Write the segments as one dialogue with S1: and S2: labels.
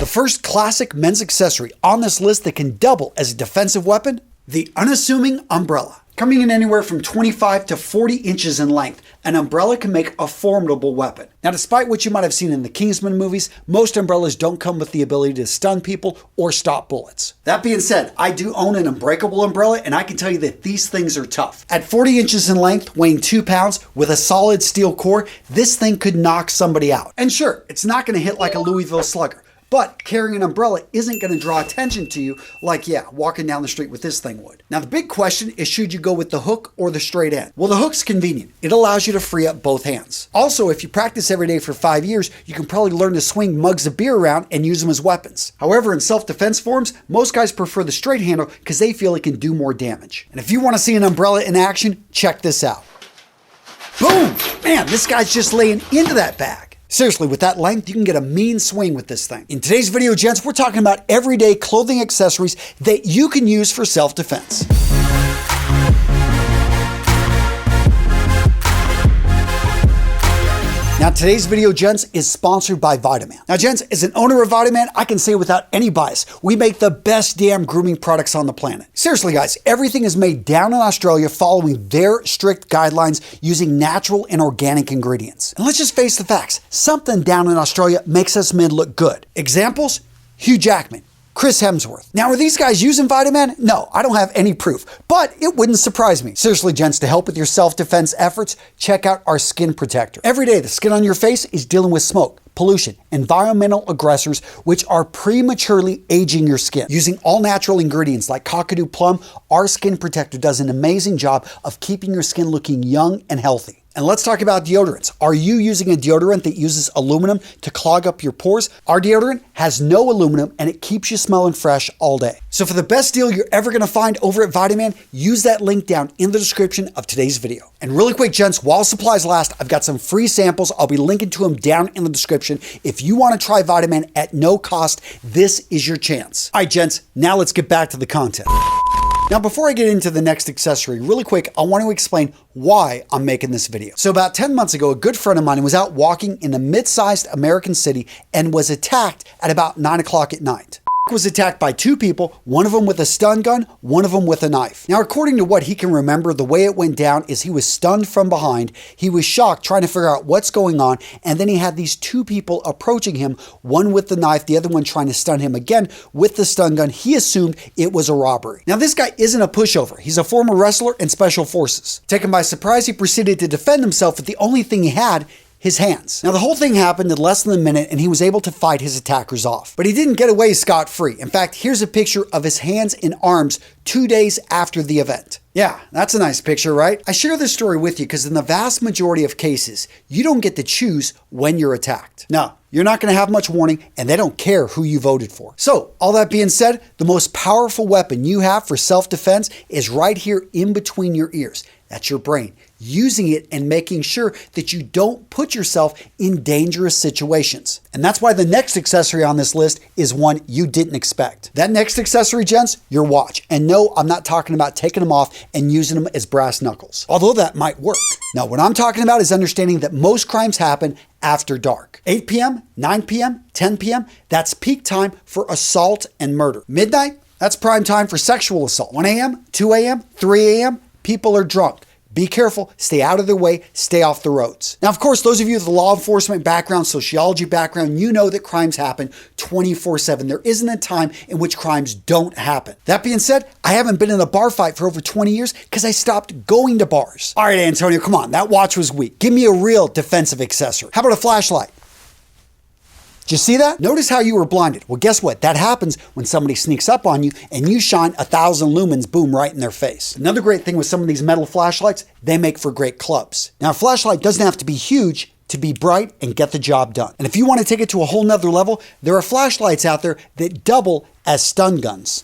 S1: first classic men's accessory on this list that can double as a defensive weapon, the Unassuming umbrella. Coming in anywhere from 25 to 40 inches in length, an umbrella can make a formidable weapon. Now, despite what you might have seen in the Kingsman movies, most umbrellas don't come with the ability to stun people or stop bullets. That being said, I do own an unbreakable umbrella, and I can tell you that these things are tough. At 40 inches in length, weighing 2 pounds, with a solid steel core, this thing could knock somebody out. And sure, it's not going to hit like a Louisville Slugger, but carrying an umbrella isn't going to draw attention to you like, walking down the street with this thing would. Now, the big question is, should you go with the hook or the straight end? Well, the hook's convenient. It allows you to free up both hands. Also, if you practice every day for 5 years, you can probably learn to swing mugs of beer around and use them as weapons. However, in self-defense forums, most guys prefer the straight handle because they feel it can do more damage. And if you want to see an umbrella in action, check this out. Boom! Man, this guy's just laying into that bag. Seriously, with that length, you can get a mean swing with this thing. In today's video, gents, we're talking about everyday clothing accessories that you can use for self-defense. Now, today's video, gents, is sponsored by Vitaman. Now, gents, as an owner of Vitaman, I can say without any bias, we make the best damn grooming products on the planet. Seriously, guys, everything is made down in Australia following their strict guidelines using natural and organic ingredients. And let's just face the facts. Something down in Australia makes us men look good. Examples? Hugh Jackman, Chris Hemsworth. Now, are these guys using Vitaman? No, I don't have any proof, but it wouldn't surprise me. Seriously, gents, to help with your self-defense efforts, check out our skin protector. Every day, the skin on your face is dealing with smoke, pollution, environmental aggressors, which are prematurely aging your skin. Using all natural ingredients like Kakadu plum, our skin protector does an amazing job of keeping your skin looking young and healthy. And let's talk about deodorants. Are you using a deodorant that uses aluminum to clog up your pores? Our deodorant has no aluminum and it keeps you smelling fresh all day. So for the best deal you're ever going to find over at Vitaman, use that link down in the description of today's video. And really quick, gents, while supplies last, I've got some free samples. I'll be linking to them down in the description. If you want to try Vitaman at no cost, this is your chance. All right, gents, now let's get back to the content. Now, before I get into the next accessory, really quick, I want to explain why I'm making this video. So about 10 months ago, a good friend of mine was out walking in a mid-sized American city and was attacked at about 9 o'clock at night. Was attacked by 2 people, one of them with a stun gun, one of them with a knife. Now, according to what he can remember, the way it went down is he was stunned from behind. He was shocked, trying to figure out what's going on, and then he had these 2 people approaching him, one with the knife, the other one trying to stun him again with the stun gun. He assumed it was a robbery. Now, this guy isn't a pushover. He's a former wrestler in special forces. Taken by surprise, he proceeded to defend himself with the only thing he had, his hands. Now, the whole thing happened in less than a minute and he was able to fight his attackers off. But he didn't get away scot-free. In fact, here's a picture of his hands and arms 2 days after the event. Yeah, that's a nice picture, right? I share this story with you because in the vast majority of cases, you don't get to choose when you're attacked. No, you're not going to have much warning and they don't care who you voted for. So, all that being said, the most powerful weapon you have for self-defense is right here in between your ears. That's your brain. Using it and making sure that you don't put yourself in dangerous situations. And that's why the next accessory on this list is one you didn't expect. That next accessory, gents, your watch. And no, I'm not talking about taking them off and using them as brass knuckles, although that might work. Now, what I'm talking about is understanding that most crimes happen after dark. 8 p.m., 9 p.m., 10 p.m., that's peak time for assault and murder. Midnight, that's prime time for sexual assault. 1 a.m., 2 a.m., 3 a.m., people are drunk. Be careful, stay out of their way, stay off the roads. Now, of course, those of you with a law enforcement background, sociology background, you know that crimes happen 24/7. There isn't a time in which crimes don't happen. That being said, I haven't been in a bar fight for over 20 years because I stopped going to bars. All right, Antonio, come on, that watch was weak. Give me a real defensive accessory. How about a flashlight? Did you see that? Notice how you were blinded. Well, guess what? That happens when somebody sneaks up on you and you shine 1,000 lumens, boom, right in their face. Another great thing with some of these metal flashlights, they make for great clubs. Now, a flashlight doesn't have to be huge to be bright and get the job done. And if you want to take it to a whole nother level, there are flashlights out there that double as stun guns.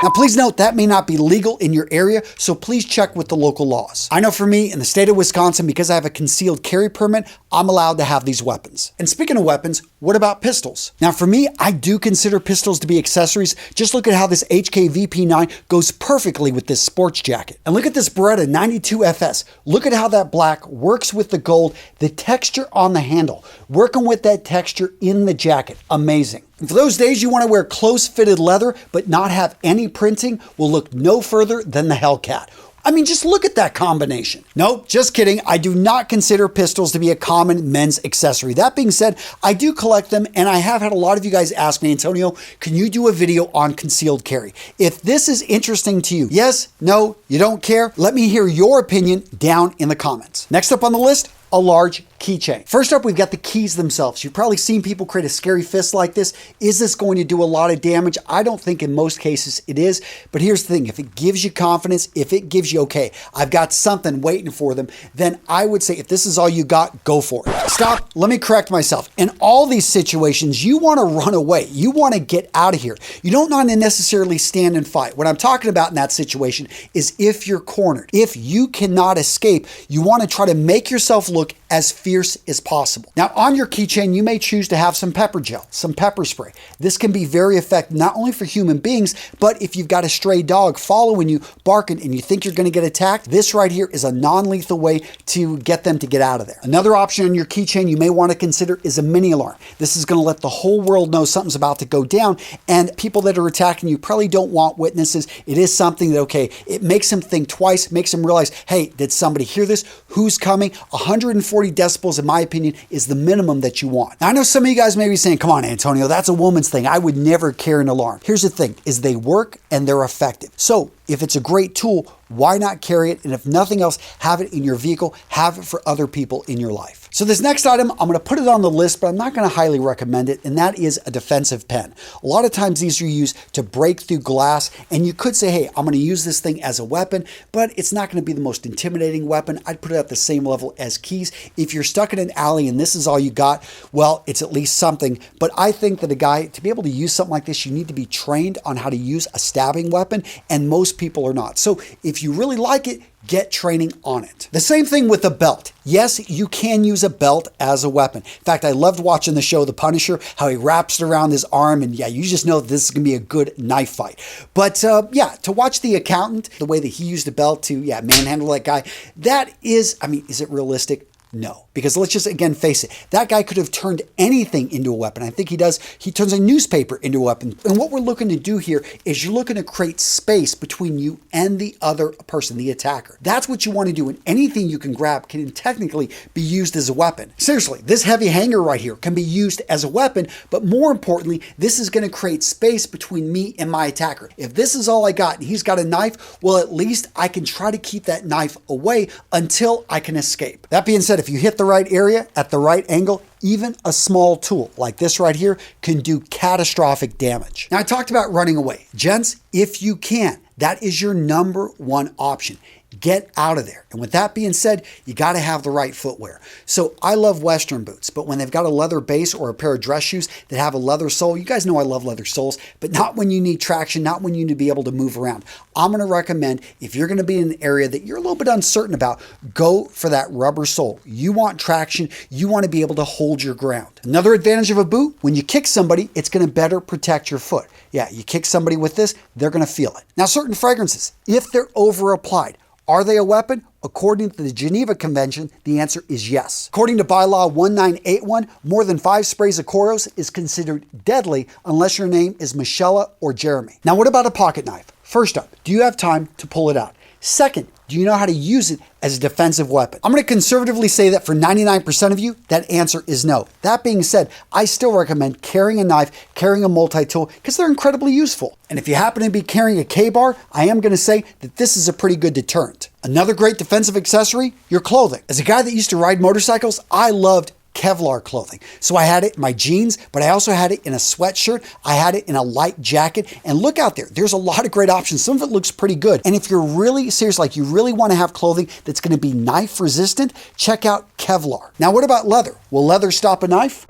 S1: Now, please note that may not be legal in your area, so please check with the local laws. I know for me, in the state of Wisconsin, because I have a concealed carry permit, I'm allowed to have these weapons. And speaking of weapons, what about pistols? Now, for me, I do consider pistols to be accessories. Just look at how this HK-VP9 goes perfectly with this sports jacket. And look at this Beretta 92 FS. Look at how that black works with the gold, the texture on the handle, working with that texture in the jacket. Amazing. And for those days you want to wear close-fitted leather but not have any printing, will look no further than the Hellcat. I mean, just look at that combination. Nope, just kidding. I do not consider pistols to be a common men's accessory. That being said, I do collect them, and I have had a lot of you guys ask me, Antonio, can you do a video on concealed carry? If this is interesting to you, yes, no, you don't care, let me hear your opinion down in the comments. Next up on the list, a large keychain. First up, we've got the keys themselves. You've probably seen people create a scary fist like this. Is this going to do a lot of damage? I don't think in most cases it is, but here's the thing. If it gives you confidence, if it gives you, okay, I've got something waiting for them, then I would say if this is all you got, go for it. Stop, let me correct myself. In all these situations, you want to run away. You want to get out of here. You don't want to necessarily stand and fight. What I'm talking about in that situation is if you're cornered. If you cannot escape, you want to try to make yourself look as fierce as possible. Now, on your keychain, you may choose to have some pepper gel, some pepper spray. This can be very effective, not only for human beings, but if you've got a stray dog following you, barking, and you think you're going to get attacked, this right here is a non-lethal way to get them to get out of there. Another option on your keychain you may want to consider is a mini alarm. This is going to let the whole world know something's about to go down, and people that are attacking you probably don't want witnesses. It is something that, okay, it makes them think twice, makes them realize, hey, did somebody hear this? Who's coming? 140 decibels, in my opinion, is the minimum that you want. Now, I know some of you guys may be saying, come on, Antonio, that's a woman's thing. I would never carry an alarm. Here's the thing, is they work and they're effective. So if it's a great tool, why not carry it? And if nothing else, have it in your vehicle, have it for other people in your life. So this next item, I'm going to put it on the list, but I'm not going to highly recommend it, and that is a defensive pen. A lot of times these are used to break through glass, and you could say, hey, I'm going to use this thing as a weapon, but it's not going to be the most intimidating weapon. I'd put it at the same level as keys. If you're stuck in an alley and this is all you got, well, it's at least something. But I think that a guy, to be able to use something like this, you need to be trained on how to use a stabbing weapon, and most people are not. So if you really like it, get training on it. The same thing with a belt. Yes, you can use a belt as a weapon. In fact, I loved watching the show The Punisher, how he wraps it around his arm, and yeah, you just know that this is going to be a good knife fight. But yeah, to watch The Accountant, the way that he used a belt to, manhandle that guy, that is, I mean, is it realistic? No, because let's just again face it, that guy could have turned anything into a weapon. I think he does. He turns a newspaper into a weapon. And what we're looking to do here is you're looking to create space between you and the other person, the attacker. That's what you want to do. And anything you can grab can technically be used as a weapon. Seriously, this heavy hanger right here can be used as a weapon, but more importantly, this is going to create space between me and my attacker. If this is all I got and he's got a knife, well, at least I can try to keep that knife away until I can escape. That being said, if you hit the right area at the right angle, even a small tool like this right here can do catastrophic damage. Now, I talked about running away. Gents, if you can, that is your number one option. Get out of there. And with that being said, you got to have the right footwear. So I love Western boots, but when they've got a leather base or a pair of dress shoes that have a leather sole, you guys know I love leather soles, but not when you need traction, not when you need to be able to move around. I'm going to recommend, if you're going to be in an area that you're a little bit uncertain about, go for that rubber sole. You want traction. You want to be able to hold your ground. Another advantage of a boot, when you kick somebody, it's going to better protect your foot. Yeah, you kick somebody with this, they're going to feel it. Now, certain fragrances, if they're over applied, are they a weapon? According to the Geneva Convention, the answer is yes. According to bylaw 1981, more than 5 sprays of Koros is considered deadly unless your name is Michelle or Jeremy. Now, what about a pocket knife? First up, do you have time to pull it out? Second, do you know how to use it as a defensive weapon? I'm going to conservatively say that for 99% of you, that answer is no. That being said, I still recommend carrying a knife, carrying a multi-tool, because they're incredibly useful. And if you happen to be carrying a K-bar, I am going to say that this is a pretty good deterrent. Another great defensive accessory, your clothing. As a guy that used to ride motorcycles, I loved Kevlar clothing. So I had it in my jeans, but I also had it in a sweatshirt. I had it in a light jacket. And look out there, there's a lot of great options. Some of it looks pretty good. And if you're really serious, like you really want to have clothing that's going to be knife resistant, check out Kevlar. Now, what about leather? Will leather stop a knife?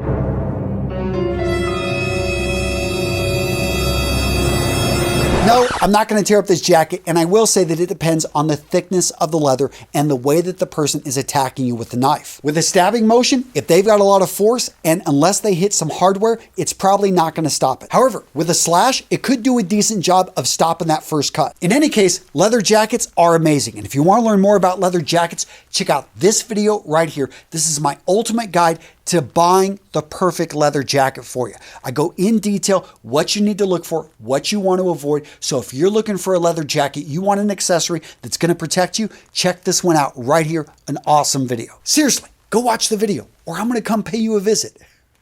S1: No, I'm not going to tear up this jacket, and I will say that it depends on the thickness of the leather and the way that the person is attacking you with the knife. With a stabbing motion, if they've got a lot of force, and unless they hit some hardware, it's probably not going to stop it. However, with a slash, it could do a decent job of stopping that first cut. In any case, leather jackets are amazing, and if you want to learn more about leather jackets, check out this video right here. This is my ultimate guide to buying the perfect leather jacket for you. I go in detail what you need to look for, what you want to avoid. So if you're looking for a leather jacket, you want an accessory that's going to protect you, check this one out right here. An awesome video. Seriously, go watch the video or I'm going to come pay you a visit.